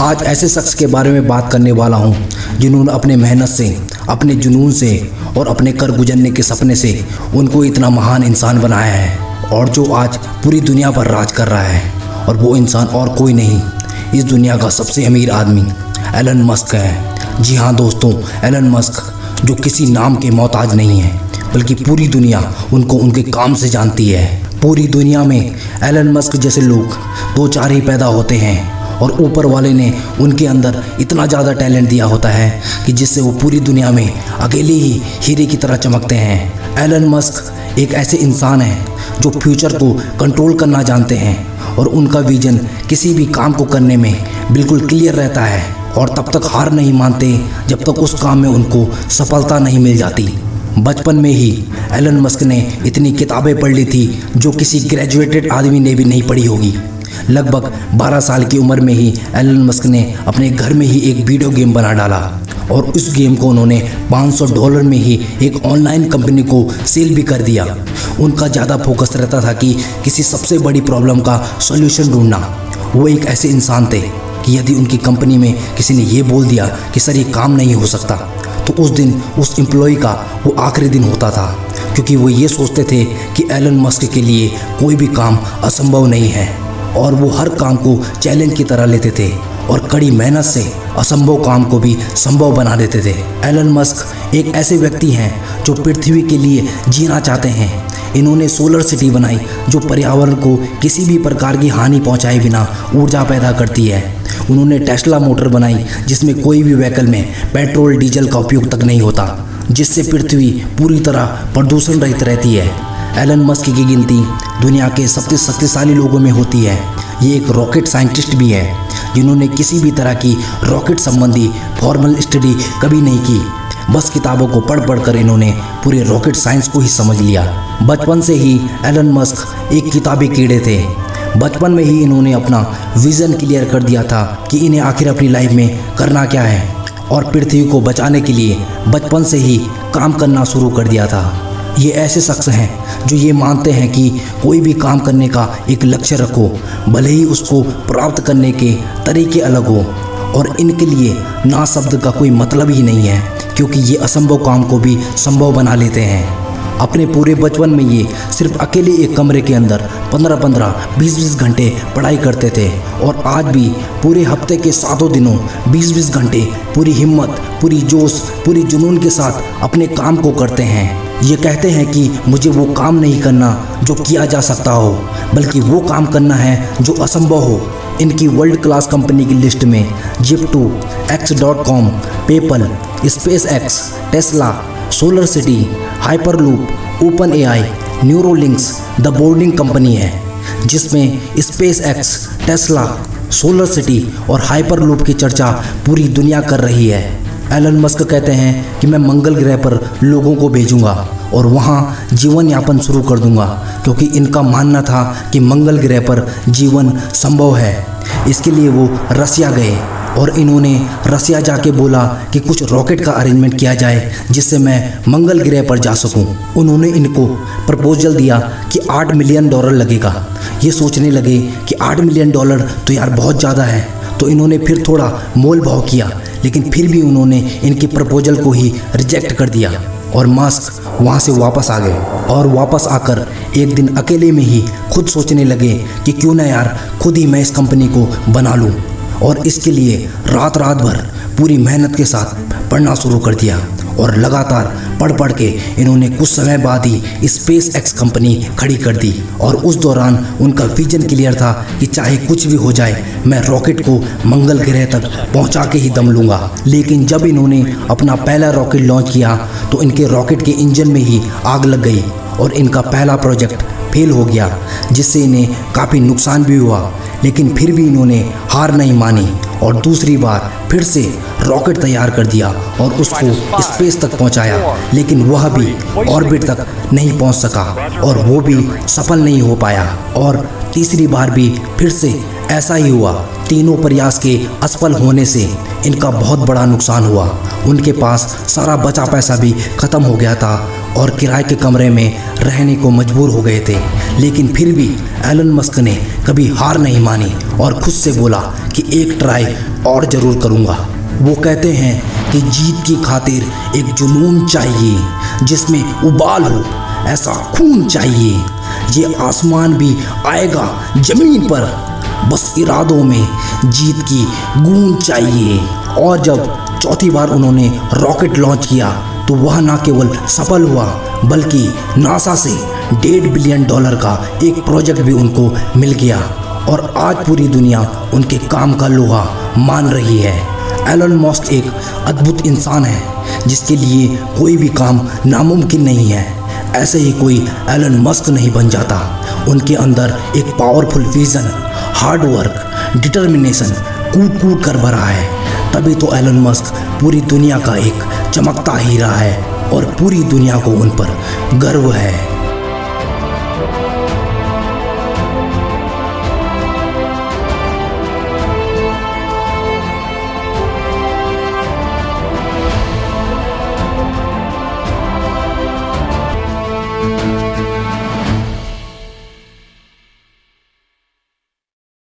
आज ऐसे शख्स के बारे में बात करने वाला हूँ जिन्होंने अपने मेहनत से, अपने जुनून से और अपने कर गुजरने के सपने से उनको इतना महान इंसान बनाया है और जो आज पूरी दुनिया पर राज कर रहा है। और वो इंसान और कोई नहीं, इस दुनिया का सबसे अमीर आदमी एलन मस्क है। जी हाँ दोस्तों, एलन मस्क जो किसी नाम के मोहताज नहीं है, बल्कि पूरी दुनिया उनको उनके काम से जानती है। पूरी दुनिया में एलन मस्क जैसे लोग दो चार ही पैदा होते हैं और ऊपर वाले ने उनके अंदर इतना ज़्यादा टैलेंट दिया होता है कि जिससे वो पूरी दुनिया में अकेले ही हीरे की तरह चमकते हैं। एलन मस्क एक ऐसे इंसान हैं जो फ्यूचर को कंट्रोल करना जानते हैं और उनका विजन किसी भी काम को करने में बिल्कुल क्लियर रहता है और तब तक हार नहीं मानते जब तक उस काम में उनको सफलता नहीं मिल जाती। बचपन में ही एलन मस्क ने इतनी किताबें पढ़ ली थी जो किसी ग्रेजुएटेड आदमी ने भी नहीं पढ़ी होगी। लगभग 12 साल की उम्र में ही एलन मस्क ने अपने घर में ही एक वीडियो गेम बना डाला और उस गेम को उन्होंने $500 में ही एक ऑनलाइन कंपनी को सेल भी कर दिया। उनका ज़्यादा फोकस रहता था कि किसी सबसे बड़ी प्रॉब्लम का सॉल्यूशन ढूंढना। वो एक ऐसे इंसान थे कि यदि उनकी कंपनी में किसी ने ये बोल दिया कि सर ये काम नहीं हो सकता, तो उस दिन उस एम्प्लॉय का वो आखिरी दिन होता था, क्योंकि वो ये सोचते थे कि एलन मस्क के लिए कोई भी काम असंभव नहीं है और वो हर काम को चैलेंज की तरह लेते थे और कड़ी मेहनत से असंभव काम को भी संभव बना देते थे। एलन मस्क एक ऐसे व्यक्ति हैं जो पृथ्वी के लिए जीना चाहते हैं। इन्होंने सोलर सिटी बनाई जो पर्यावरण को किसी भी प्रकार की हानि पहुंचाए बिना ऊर्जा पैदा करती है। उन्होंने टेस्ला मोटर बनाई जिसमें कोई भी व्हीकल में पेट्रोल डीजल का उपयोग तक नहीं होता, जिससे पृथ्वी पूरी तरह प्रदूषण रहित रहती है। एलन मस्क की गिनती दुनिया के सबसे शक्तिशाली लोगों में होती है। ये एक रॉकेट साइंटिस्ट भी है जिन्होंने किसी भी तरह की रॉकेट संबंधी फॉर्मल स्टडी कभी नहीं की। बस किताबों को पढ़ कर इन्होंने पूरे रॉकेट साइंस को ही समझ लिया। बचपन से ही एलन मस्क एक किताबी कीड़े थे। बचपन में ही इन्होंने अपना विज़न क्लियर कर दिया था कि इन्हें आखिर अपनी लाइफ में करना क्या है और पृथ्वी को बचाने के लिए बचपन से ही काम करना शुरू कर दिया था। ये ऐसे शख्स हैं जो ये मानते हैं कि कोई भी काम करने का एक लक्ष्य रखो, भले ही उसको प्राप्त करने के तरीके अलग हो, और इनके लिए ना शब्द का कोई मतलब ही नहीं है, क्योंकि ये असंभव काम को भी संभव बना लेते हैं। अपने पूरे बचपन में ये सिर्फ अकेले एक कमरे के अंदर 15-15, 20-20 घंटे पढ़ाई करते थे और आज भी पूरे हफ्ते के 7 दिनों 20-20 घंटे पूरी हिम्मत, पूरी जोश, पूरी जुनून के साथ अपने काम को करते हैं। ये कहते हैं कि मुझे वो काम नहीं करना जो किया जा सकता हो, बल्कि वो काम करना है जो असंभव हो। इनकी वर्ल्ड क्लास कंपनी की लिस्ट में Zip2, X.com, PayPal, SpaceX, Tesla, Solar City, Hyperloop, OpenAI, Neuralinks, the Boring Company है, जिसमें SpaceX, टेस्ला, सोलर सिटी और हाइपरलूप की चर्चा पूरी दुनिया कर रही है। एलन मस्क कहते हैं कि मैं मंगल ग्रह पर लोगों को भेजूंगा और वहाँ जीवन यापन शुरू कर दूंगा, क्योंकि इनका मानना था कि मंगल ग्रह पर जीवन संभव है। इसके लिए वो रसिया गए और इन्होंने रसिया जाके बोला कि कुछ रॉकेट का अरेंजमेंट किया जाए जिससे मैं मंगल ग्रह पर जा सकूं। उन्होंने इनको प्रपोजल दिया कि $8 मिलियन लगेगा। ये सोचने लगे कि $8 मिलियन तो यार बहुत ज़्यादा है, तो इन्होंने फिर थोड़ा मोल भाव किया, लेकिन फिर भी उन्होंने इनकी प्रपोजल को ही रिजेक्ट कर दिया और मस्क वहाँ से वापस आ गए। और वापस आकर एक दिन अकेले में ही खुद सोचने लगे कि क्यों ना यार खुद ही मैं इस कंपनी को बना लूँ, और इसके लिए रात भर पूरी मेहनत के साथ पढ़ना शुरू कर दिया और लगातार पढ़ के इन्होंने कुछ समय बाद ही SpaceX कंपनी खड़ी कर दी। और उस दौरान उनका विजन क्लियर था कि चाहे कुछ भी हो जाए, मैं रॉकेट को मंगल ग्रह तक पहुंचा के ही दम लूँगा। लेकिन जब इन्होंने अपना पहला रॉकेट लॉन्च किया तो इनके रॉकेट के इंजन में ही आग लग गई और इनका पहला प्रोजेक्ट फेल हो गया, जिससे इन्हें काफ़ी नुकसान भी हुआ। लेकिन फिर भी इन्होंने हार नहीं मानी और दूसरी बार फिर से रॉकेट तैयार कर दिया और उसको स्पेस तक पहुंचाया, लेकिन वह भी ऑर्बिट तक नहीं पहुंच सका और वो भी सफल नहीं हो पाया। और तीसरी बार भी फिर से ऐसा ही हुआ। तीनों प्रयास के असफल होने से इनका बहुत बड़ा नुकसान हुआ। उनके पास सारा बचा पैसा भी ख़त्म हो गया था और किराए के कमरे में रहने को मजबूर हो गए थे। लेकिन फिर भी एलन मस्क ने कभी हार नहीं मानी और खुद से बोला कि एक ट्राई और ज़रूर करूँगा। वो कहते हैं कि जीत की खातिर एक जुनून चाहिए जिसमें उबाल हो, ऐसा खून चाहिए। ये आसमान भी आएगा ज़मीन पर, बस इरादों में जीत की गूंज चाहिए। और जब चौथी बार उन्होंने रॉकेट लॉन्च किया तो वह न केवल सफल हुआ बल्कि नासा से $1.5 बिलियन का एक प्रोजेक्ट भी उनको मिल गया। और आज पूरी दुनिया उनके काम का लोहा मान रही है। एलन मस्क एक अद्भुत इंसान है जिसके लिए कोई भी काम नामुमकिन नहीं है। ऐसे ही कोई एलन मस्क नहीं बन जाता। उनके अंदर एक powerful vision, hard work, determination कूट कूट कर भरा है। तभी तो एलन मस्क पूरी दुनिया का एक चमकता हीरा है और पूरी दुनिया को उन पर गर्व है।